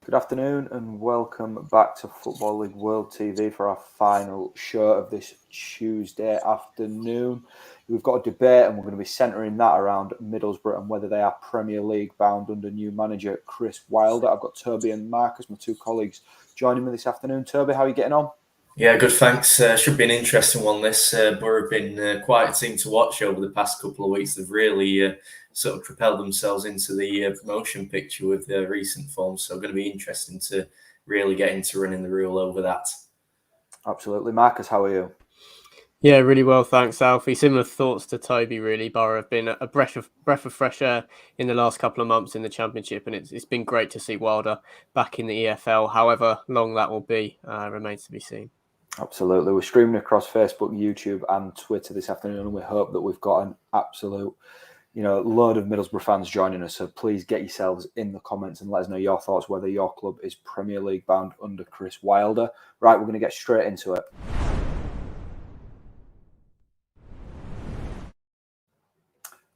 Good afternoon and welcome back to Football League World TV for our final show of this Tuesday afternoon. We've got a debate and we're going to be centering that around Middlesbrough and whether they are Premier League bound under new manager Chris Wilder. I've got Toby and Marcus, my two colleagues, joining me this afternoon. Toby, how are you getting on? Yeah, good, thanks. Should be an interesting one, this. Borough have been quite a team to watch over the past couple of weeks. They've really sort of propelled themselves into the promotion picture with their recent form. So going to be interesting to really get into running the rule over that. Absolutely. Marcus, how are you? Yeah, really well, thanks, Alfie. Similar thoughts to Toby, really. Borough have been a breath of fresh air in the last couple of months in the Championship, and it's been great to see Wilder back in the EFL. However long that will be remains to be seen. Absolutely. We're streaming across Facebook, YouTube and Twitter this afternoon, and we hope that we've got an absolute, load of Middlesbrough fans joining us. So please get yourselves in the comments and let us know your thoughts, whether your club is Premier League bound under Chris Wilder. Right, we're going to get straight into it.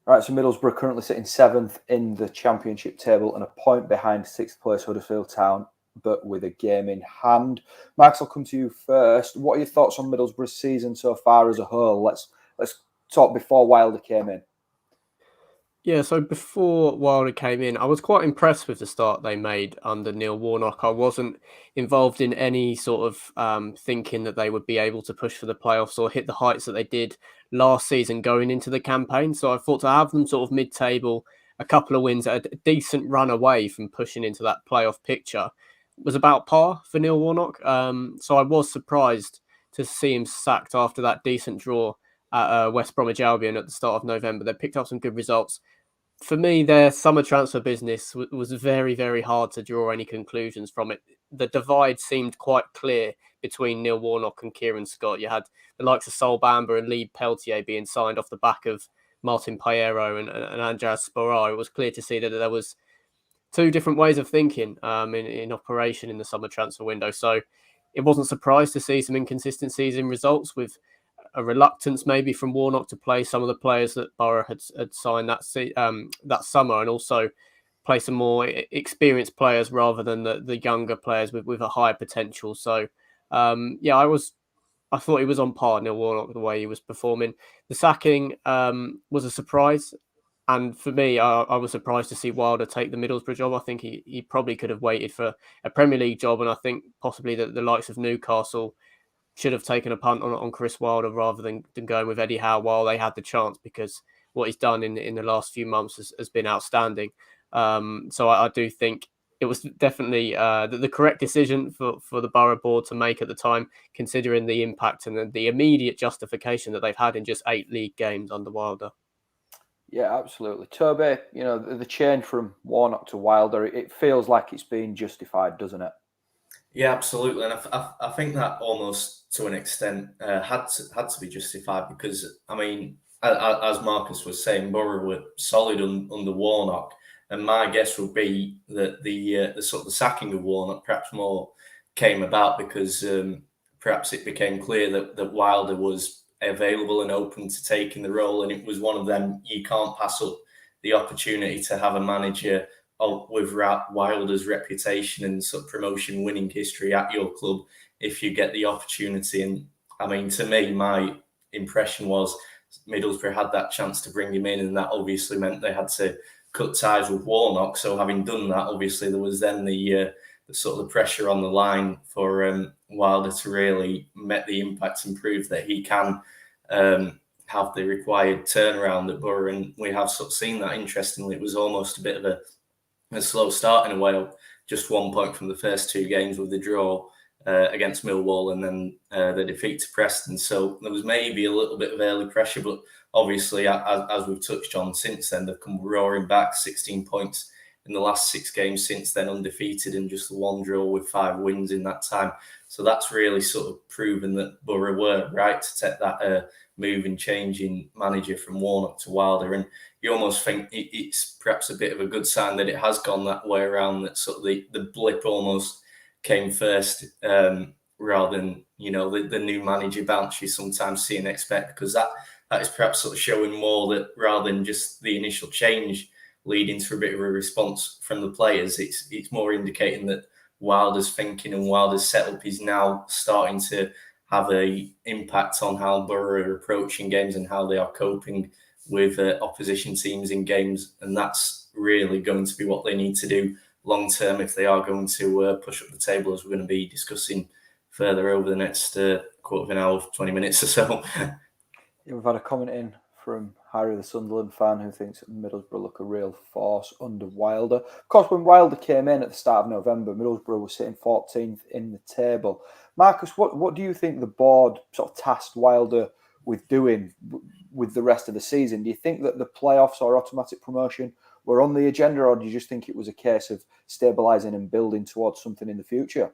Right, so Middlesbrough currently sitting 7th in the Championship table and a point behind 6th place Huddersfield Town, but with a game in hand. Max, I'll come to you first. What are your thoughts on Middlesbrough's season so far as a whole? Let's talk before Wilder came in. Yeah, so before Wilder came in, I was quite impressed with the start they made under Neil Warnock. I wasn't involved in any sort of thinking that they would be able to push for the playoffs or hit the heights that they did last season going into the campaign. So I thought to have them sort of mid-table, a couple of wins, a decent run away from pushing into that playoff picture was about par for Neil Warnock. So I was surprised to see him sacked after that decent draw at West Bromwich Albion at the start of November. They picked up some good results. For me, their summer transfer business was very, very hard to draw any conclusions from it. The divide seemed quite clear between Neil Warnock and Kieran Scott. You had the likes of Sol Bamba and Lee Peltier being signed off the back of Martin Payero and Andras Sporar. It was clear to see that there was two different ways of thinking in operation in the summer transfer window. So it wasn't surprised to see some inconsistencies in results, with a reluctance maybe from Warnock to play some of the players that Borough had signed that summer, and also play some more experienced players rather than the younger players with a higher potential. So I thought he was on par, Neil Warnock, the way he was performing. The sacking was a surprise. And for me, I was surprised to see Wilder take the Middlesbrough job. I think he probably could have waited for a Premier League job. And I think possibly that the likes of Newcastle should have taken a punt on Chris Wilder rather than going with Eddie Howe while they had the chance, because what he's done in the last few months has been outstanding. So I do think it was definitely the correct decision for the Borough board to make at the time, considering the impact and the immediate justification that they've had in just 8 league games under Wilder. Yeah, absolutely. Toby, the change from Warnock to Wilder, it feels like it's been justified, doesn't it? Yeah, absolutely. And I think that almost to an extent had to be justified because, I mean, as Marcus was saying, Borough were solid under Warnock. And my guess would be that the sort of the sacking of Warnock perhaps more came about because perhaps it became clear that Wilder was available and open to taking the role, and it was one of them. You can't pass up the opportunity to have a manager with Wilder's reputation and sort of promotion winning history at your club if you get the opportunity. And I mean, to me, my impression was Middlesbrough had that chance to bring him in, and that obviously meant they had to cut ties with Warnock. So having done that, obviously there was then the sort of the pressure on the line for Wilder to really make the impact and prove that he can have the required turnaround at Borough. And we have sort of seen that. Interestingly, it was almost a bit of a slow start in a way, just 1 point from the first 2 games with the draw against Millwall and then the defeat to Preston. So there was maybe a little bit of early pressure, but obviously, as we've touched on since then, they've come roaring back, 16 points in the last 6 games since then, undefeated, and just the 1 draw with 5 wins in that time. So that's really sort of proven that Borough were right to take that move and change in manager from Warnock to Wilder. And you almost think it's perhaps a bit of a good sign that it has gone that way around, that sort of the blip almost came first rather than, the new manager bounce you sometimes see and expect, because that is perhaps sort of showing more that rather than just the initial change leading to a bit of a response from the players, it's more indicating that Wilder's thinking and Wilder's setup is now starting to have an impact on how Borough are approaching games and how they are coping with opposition teams in games. And that's really going to be what they need to do long term if they are going to push up the table, as we're going to be discussing further over the next quarter of an hour, 20 minutes or so. Yeah, we've had a comment in from Harry, the Sunderland fan, who thinks Middlesbrough look a real force under Wilder. Of course, when Wilder came in at the start of November, Middlesbrough was sitting 14th in the table. Marcus, what do you think the board sort of tasked Wilder with doing with the rest of the season? Do you think that the playoffs or automatic promotion were on the agenda, or do you just think it was a case of stabilising and building towards something in the future?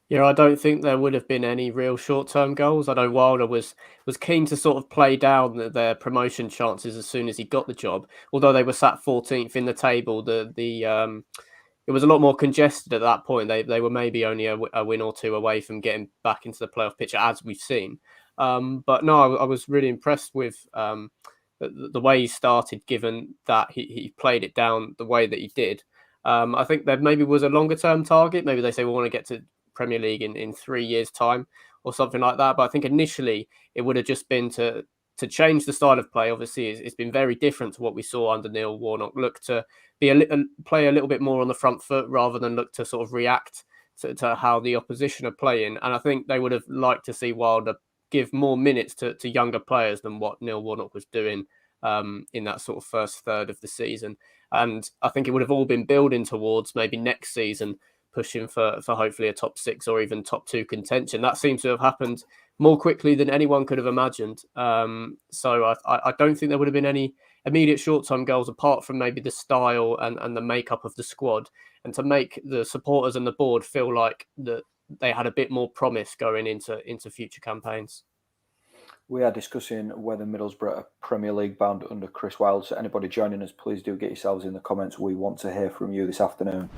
Yeah, I don't think there would have been any real short-term goals. I know Wilder was keen to sort of play down their promotion chances as soon as he got the job. Although they were sat 14th in the table, it was a lot more congested at that point. They were maybe only a win or two away from getting back into the playoff picture, as we've seen. But no, I was really impressed with the way he started, given that he played it down the way that he did. I think there maybe was a longer-term target. Maybe they say we want to get to Premier League in 3 years' time or something like that. But I think initially it would have just been to change the style of play. Obviously, it's been very different to what we saw under Neil Warnock. Look to play a little bit more on the front foot rather than look to sort of react to how the opposition are playing. And I think they would have liked to see Wilder give more minutes to younger players than what Neil Warnock was doing in that sort of first third of the season. And I think it would have all been building towards maybe next season pushing for hopefully a top 6 or even top 2 contention. That seems to have happened more quickly than anyone could have imagined. So I don't think there would have been any immediate short-term goals apart from maybe the style and the makeup of the squad, and to make the supporters and the board feel like that they had a bit more promise going into future campaigns. We are discussing whether Middlesbrough are Premier League bound under Chris Wilder. So anybody joining us, please do get yourselves in the comments. We want to hear from you this afternoon.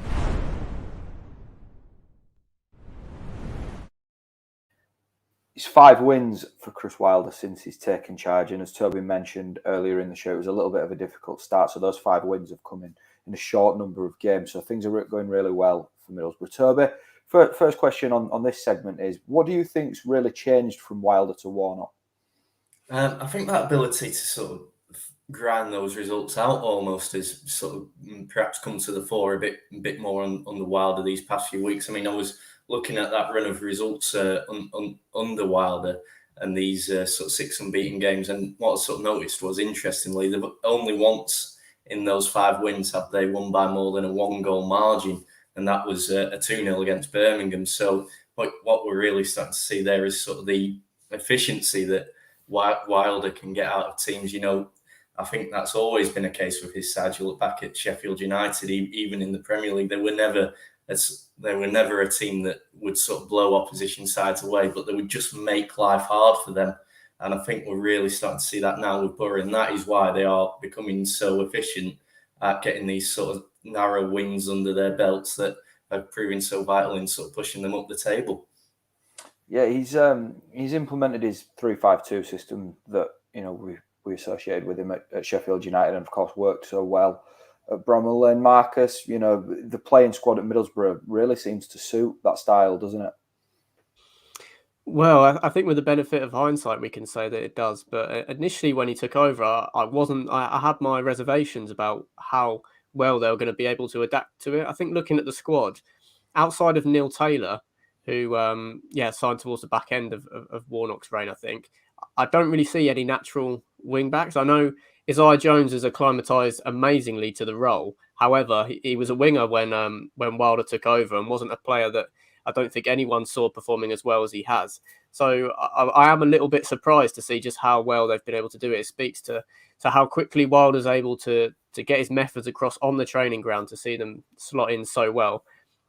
It's 5 wins for Chris Wilder since he's taken charge. And as Toby mentioned earlier in the show, it was a little bit of a difficult start. So those 5 wins have come in a short number of games. So things are going really well for Middlesbrough. Toby, first question on this segment is, what do you think's really changed from Wilder to Warnock? I think that ability to sort of grind those results out almost has sort of perhaps come to the fore a bit more on the Wilder these past few weeks. I mean, I was looking at that run of results under Wilder and these sort of 6 unbeaten games, and what I sort of noticed was, interestingly, they've only once in those 5 wins have they won by more than a 1-goal margin, and that was a 2-0 against Birmingham. So what we're really starting to see there is sort of the efficiency that Wilder can get out of teams. You know, I think that's always been a case with his side. You look back at Sheffield United, even in the Premier League, they were never a team that would sort of blow opposition sides away, but they would just make life hard for them. And I think we're really starting to see that now with Borough, and that is why they are becoming so efficient at getting these sort of narrow wins under their belts that are proving so vital in sort of pushing them up the table. Yeah, he's implemented his 3-5-2 system that, you know, we associated with him at Sheffield United, and of course worked so well at Bramall Lane. Marcus, you know, the playing squad at Middlesbrough really seems to suit that style, doesn't it? Well, I think with the benefit of hindsight, we can say that it does. But initially, when he took over, I had my reservations about how well they were going to be able to adapt to it. I think looking at the squad, outside of Neil Taylor, who signed towards the back end of Warnock's reign, I think I don't really see any natural wing backs. I know Isaiah Jones has acclimatised amazingly to the role. However, he was a winger when Wilder took over, and wasn't a player that I don't think anyone saw performing as well as he has. So I am a little bit surprised to see just how well they've been able to do it. It speaks to how quickly Wilder's able to get his methods across on the training ground, to see them slot in so well.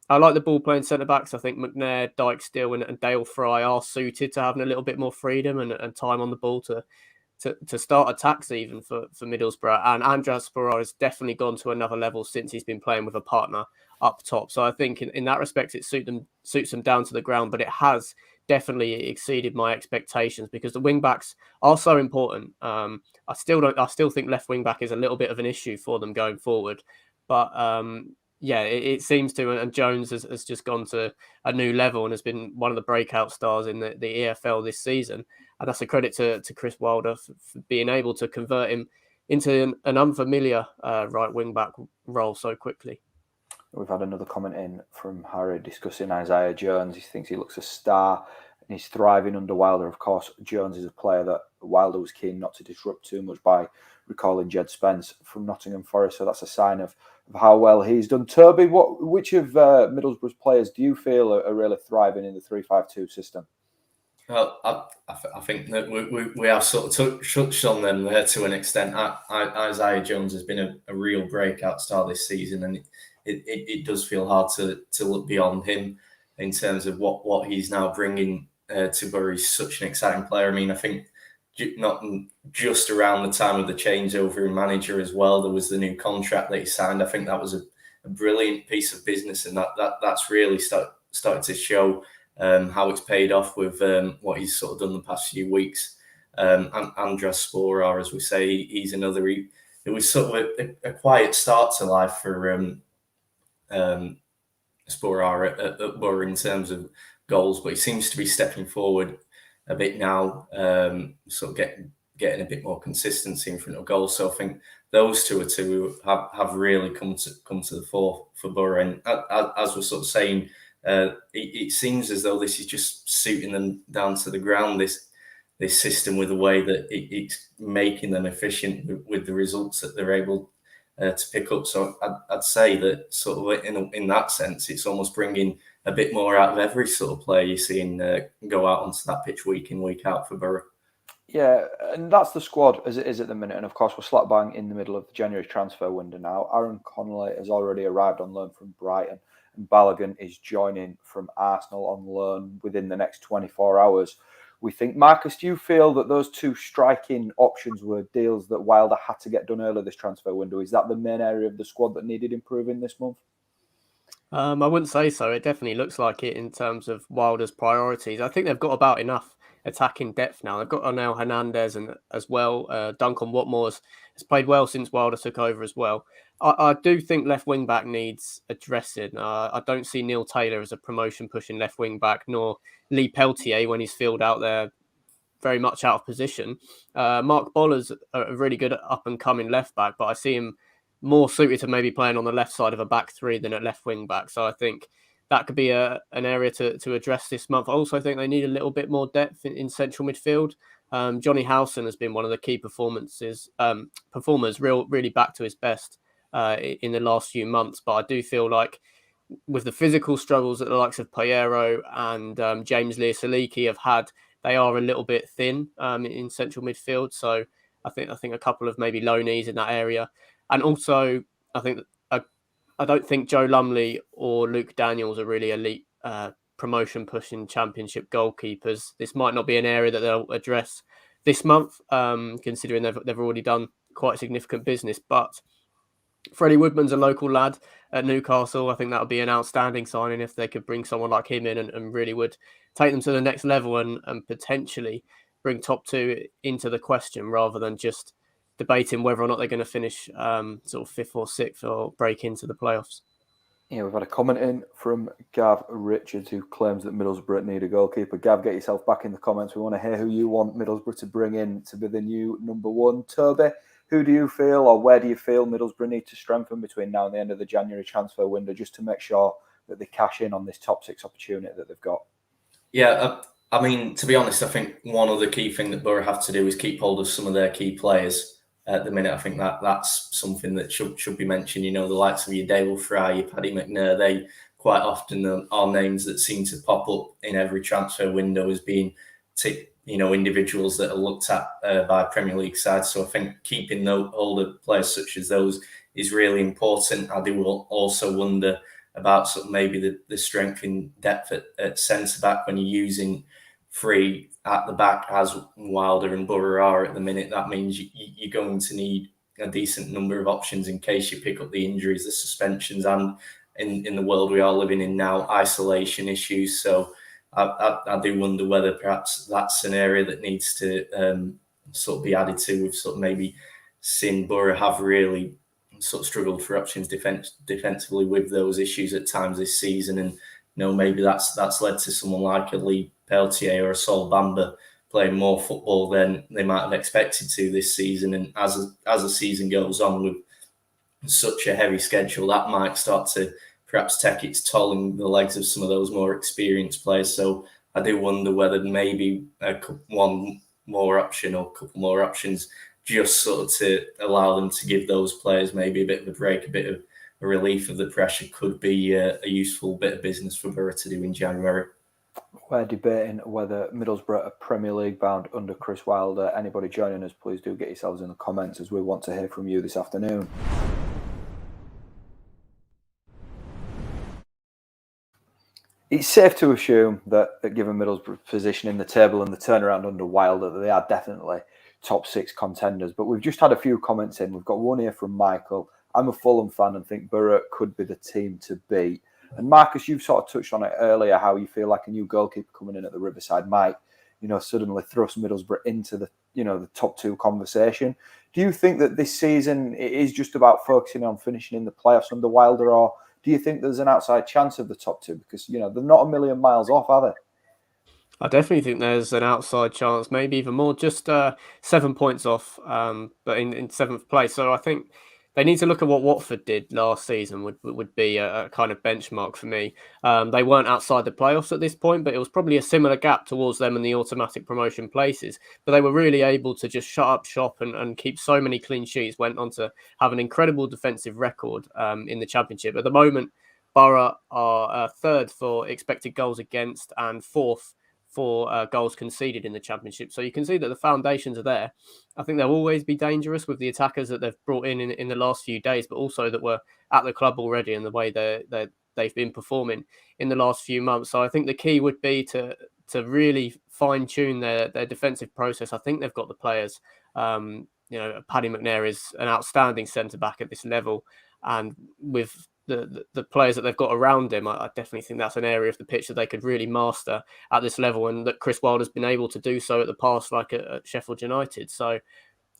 I like the ball playing centre backs. I think McNair, Dykesdale, and Dale Fry are suited to having a little bit more freedom and time on the ball to start attacks even for Middlesbrough. And Andras Sporar has definitely gone to another level since he's been playing with a partner up top. So I think in that respect it suits them down to the ground, but it has definitely exceeded my expectations because the wing backs are so important. I still think left wing back is a little bit of an issue for them going forward, but Yeah, it seems to, and Jones has just gone to a new level and has been one of the breakout stars in the EFL this season. And that's a credit to Chris Wilder for being able to convert him into an unfamiliar right wing back role so quickly. We've had another comment in from Harry discussing Isaiah Jones. He thinks he looks a star and he's thriving under Wilder. Of course, Jones is a player that Wilder was keen not to disrupt too much by recalling Jed Spence from Nottingham Forest. So that's a sign of how well he's done. Toby, which of Middlesbrough's players do you feel are really thriving in the 3-5-2 system? Well, I think that we have sort of touched on them there to an extent. Isaiah Jones has been a real breakout star this season, and it does feel hard to look beyond him in terms of what he's now bringing to Borough. He's such an exciting player. I mean, I think not just around the time of the changeover in manager as well, there was the new contract that he signed. I think that was a brilliant piece of business, and that's really started to show how it's paid off with what he's sort of done the past few weeks. And Andras Sporar, as we say, he's another. It was sort of a quiet start to life for Sporar at Borough in terms of goals, but he seems to be stepping forward a bit now, sort of getting a bit more consistency in front of goals. So I think those two are two who have really come to the fore for Borough. And as we're sort of saying, it seems as though this is just suiting them down to the ground. This system, with the way that it's making them efficient with the results that they're able to pick up. So I'd say that sort of in that sense, it's almost bringing a bit more out of every sort of player you're seeing go out onto that pitch week in, week out for Borough. Yeah, and that's the squad as it is at the minute. And of course, we're slap bang in the middle of the January transfer window now. Aaron Connolly has already arrived on loan from Brighton, and Balogun is joining from Arsenal on loan within the next 24 hours. We think, Marcus, do you feel that those two striking options were deals that Wilder had to get done early this transfer window? Is that the main area of the squad that needed improving this month? I wouldn't say so. It definitely looks like it in terms of Wilder's priorities. I think they've got about enough attacking depth now. They've got Onel Hernandez and as well. Duncan Watmore has played well since Wilder took over as well. I do think left wing back needs addressing. I don't see Neil Taylor as a promotion pushing left wing back, nor Lee Peltier when he's filled out there very much out of position. Mark Boller's a really good up and coming left back, but I see him more suited to maybe playing on the left side of a back three than at left wing back. So I think that could be an area to address this month. I also think they need a little bit more depth in central midfield. Johnny Howson has been one of the key performers, really back to his best in the last few months. But I do feel like with the physical struggles that the likes of Payero and James Lear-Saliki have had, they are a little bit thin in central midfield. So I think a couple of maybe loanees in that area. And also, I think I don't think Joe Lumley or Luke Daniels are really elite promotion pushing championship goalkeepers. This might not be an area that they'll address this month, considering they've already done quite significant business. But Freddie Woodman's a local lad at Newcastle. I think that would be an outstanding signing if they could bring someone like him in and really would take them to the next level and potentially bring top two into the question rather than just debating whether or not they're going to finish sort of fifth or sixth or break into the playoffs. Yeah, we've had a comment in from Gav Richards who claims that Middlesbrough need a goalkeeper. Gav, get yourself back in the comments. We want to hear who you want Middlesbrough to bring in to be the new number one. Toby, who do you feel or where do you feel Middlesbrough need to strengthen between now and the end of the January transfer window just to make sure that they cash in on this top six opportunity that they've got? Yeah, I mean, to be honest, I think one of the key things that Borough have to do is keep hold of some of their key players. At the minute, I think that's something that should be mentioned. You know, the likes of your Dale Fry, your Paddy McNair, they quite often are names that seem to pop up in every transfer window as being, individuals that are looked at by Premier League sides. So I think keeping hold of players such as those is really important. I do also wonder about sort of maybe the strength in depth at centre back when you're using three at the back as Wilder and Borough are at the minute. That means you're going to need a decent number of options in case you pick up the injuries, the suspensions, and in the world we are living in now, isolation issues. So I do wonder whether perhaps that's an area that needs to sort of be added to. We've sort of maybe seen Borough have really sort of struggled for options defensively with those issues at times this season, and maybe that's led to someone like a Lee Peltier or a Sol Bamba playing more football than they might have expected to this season. And as the season goes on with such a heavy schedule, that might start to perhaps take its toll in the legs of some of those more experienced players. So I do wonder whether maybe one more option or a couple more options, just sort of to allow them to give those players maybe a bit of a break, a bit of a relief of the pressure, could be a useful bit of business for Borough to do in January. We're debating whether Middlesbrough are Premier League bound under Chris Wilder. Anybody joining us, please do get yourselves in the comments, as we want to hear from you this afternoon. It's safe to assume that given Middlesbrough's position in the table and the turnaround under Wilder, that they are definitely top 6 contenders. But we've just had a few comments in. We've got one here from Michael. I'm a Fulham fan and think Borough could be the team to beat. And Marcus, you've sort of touched on it earlier, how you feel like a new goalkeeper coming in at the Riverside might, suddenly thrust Middlesbrough into the top 2 conversation. Do you think that this season it is just about focusing on finishing in the playoffs under Wilder, or do you think there's an outside chance of the top 2? Because, they're not a million miles off, are they? I definitely think there's an outside chance, maybe even more, just 7 points off, but in 7th place. So I think they need to look at what Watford did last season would be a kind of benchmark for me. They weren't outside the playoffs at this point, but it was probably a similar gap towards them and the automatic promotion places. But they were really able to just shut up shop and keep so many clean sheets, went on to have an incredible defensive record in the Championship. At the moment, Borough are 3rd for expected goals against and 4th for goals conceded in the Championship. So you can see that the foundations are there. I think they'll always be dangerous with the attackers that they've brought in the last few days, but also that were at the club already and the way they've been performing in the last few months. So I think the key would be to really fine-tune their defensive process. I think they've got the players. Paddy McNair is an outstanding centre-back at this level, and with the players that they've got around him, I definitely think that's an area of the pitch that they could really master at this level, and that Chris Wilder's been able to do so at the past, like at Sheffield United. So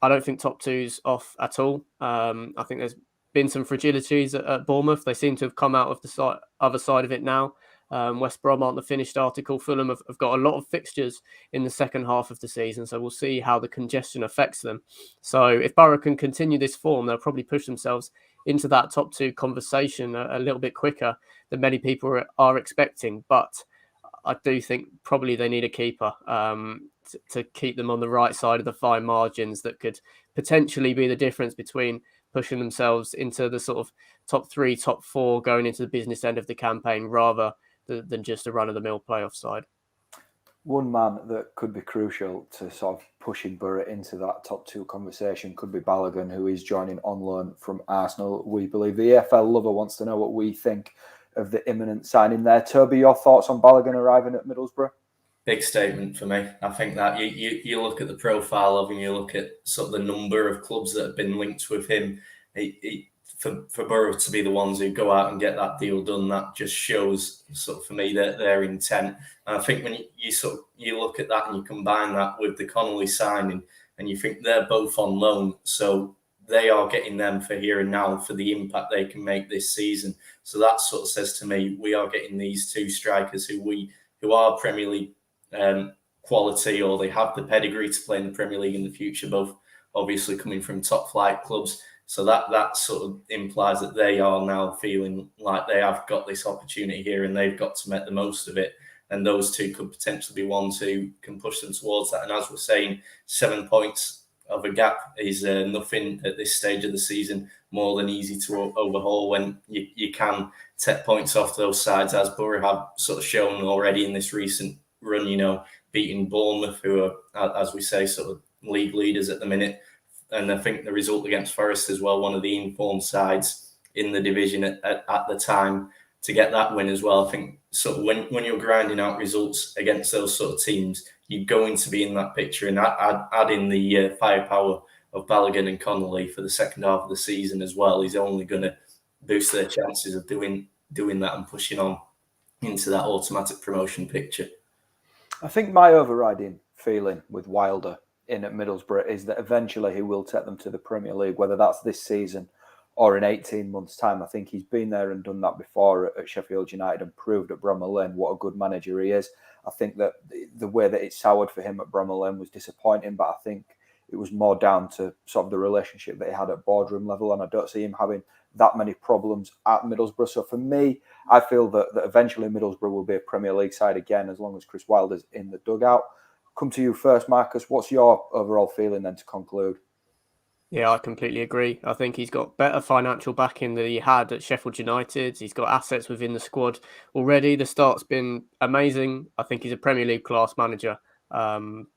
I don't think top 2's off at all. I think there's been some fragilities at Bournemouth. They seem to have come out of the other side of it now. West Brom aren't the finished article. Fulham have got a lot of fixtures in the second half of the season, so we'll see how the congestion affects them. So if Borough can continue this form, they'll probably push themselves into that top 2 conversation a little bit quicker than many people are expecting. But I do think probably they need a keeper to keep them on the right side of the fine margins that could potentially be the difference between pushing themselves into the sort of top 3, top 4 going into the business end of the campaign, rather than just a run-of-the-mill playoff side. One man that could be crucial to sort of pushing Borough into that top 2 conversation could be Balogun, who is joining on loan from Arsenal, we believe. The EFL lover wants to know what we think of the imminent signing there. Toby, your thoughts on Balogun arriving at Middlesbrough? Big statement for me. I think that you look at the profile of him, you look at sort of the number of clubs that have been linked with him. For Borough to be the ones who go out and get that deal done, that just shows sort of for me their intent. And I think when you look at that and you combine that with the Connolly signing, and you think they're both on loan, so they are getting them for here and now for the impact they can make this season. So that sort of says to me, we are getting these 2 strikers who are Premier League quality, or they have the pedigree to play in the Premier League in the future, both obviously coming from top flight clubs. So that sort of implies that they are now feeling like they have got this opportunity here and they've got to make the most of it. And those 2 could potentially be ones who can push them towards that. And as we're saying, 7 points of a gap is nothing at this stage of the season, more than easy to overhaul when you can take points off those sides, as Borough have sort of shown already in this recent run, beating Bournemouth, who are, as we say, sort of league leaders at the minute. And I think the result against Forest as well, one of the informed sides in the division at the time, to get that win as well. I think sort of when you're grinding out results against those sort of teams, you're going to be in that picture. And add in the firepower of Balogun and Connolly for the second half of the season as well is only going to boost their chances of doing that and pushing on into that automatic promotion picture. I think my overriding feeling with Wilder in at Middlesbrough is that eventually he will take them to the Premier League, whether that's this season or in 18 months' time. I think he's been there and done that before at Sheffield United and proved at Bramall Lane what a good manager he is. I think that the way that it soured for him at Bramall Lane was disappointing, but I think it was more down to sort of the relationship that he had at boardroom level, and I don't see him having that many problems at Middlesbrough. So for me, I feel that eventually Middlesbrough will be a Premier League side again as long as Chris Wilder's in the dugout. Come to you first, Marcus. What's your overall feeling then to conclude? Yeah, I completely agree. I think he's got better financial backing than he had at Sheffield United. He's got assets within the squad already. The start's been amazing. I think he's a Premier League class manager,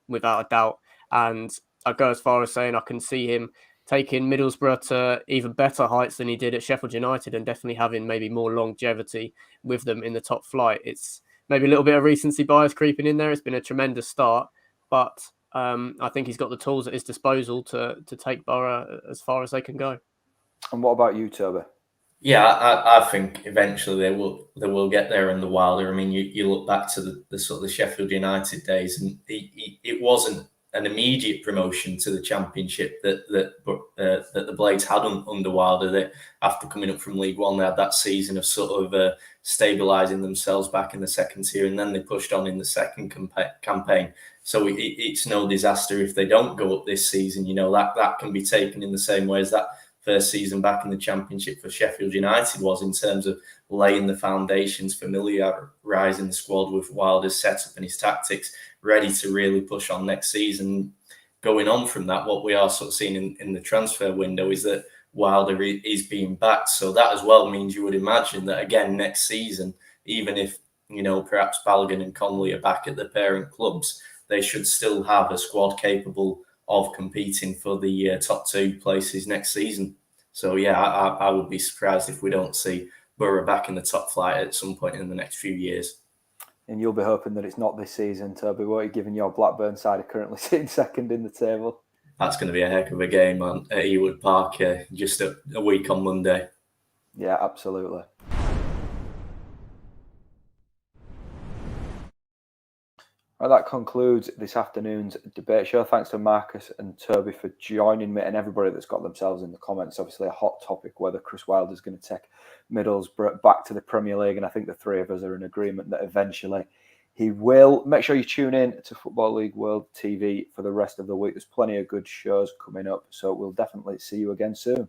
without a doubt. And I go as far as saying I can see him taking Middlesbrough to even better heights than he did at Sheffield United, and definitely having maybe more longevity with them in the top flight. It's maybe a little bit of recency bias creeping in there. It's been a tremendous start, but I think he's got the tools at his disposal to take Borough as far as they can go. And what about you, Toby? Yeah, I think eventually they will get there in the Wilder. I mean, you look back to the sort of the Sheffield United days, and it wasn't an immediate promotion to the Championship that the Blades had under Wilder. That after coming up from League One, they had that season of sort of stabilising themselves back in the second tier, and then they pushed on in the second campaign. So it's no disaster if they don't go up this season. You know, that can be taken in the same way as that first season back in the Championship for Sheffield United was, in terms of laying the foundations, familiarising the squad with Wilder's setup and his tactics, ready to really push on next season. Going on from that, what we are sort of seeing in the transfer window is that Wilder is being backed. So that as well means you would imagine that again next season, even if, you know, perhaps Balogun and Connolly are back at the parent clubs, they should still have a squad capable of competing for the top two places next season. So yeah, I would be surprised if we don't see Borough back in the top flight at some point in the next few years. And you'll be hoping that it's not this season, Toby, won't you, given your Blackburn side are currently sitting second in the table? That's going to be a heck of a game at Ewood Park just a week on Monday. Yeah, absolutely. Right, that concludes this afternoon's debate show. Thanks to Marcus and Toby for joining me, and everybody that's got themselves in the comments. Obviously a hot topic whether Chris Wilder is going to take Middlesbrough back to the Premier League, and I think the three of us are in agreement that eventually he will. Make sure you tune in to Football League World TV for the rest of the week. There's plenty of good shows coming up, so we'll definitely see you again soon.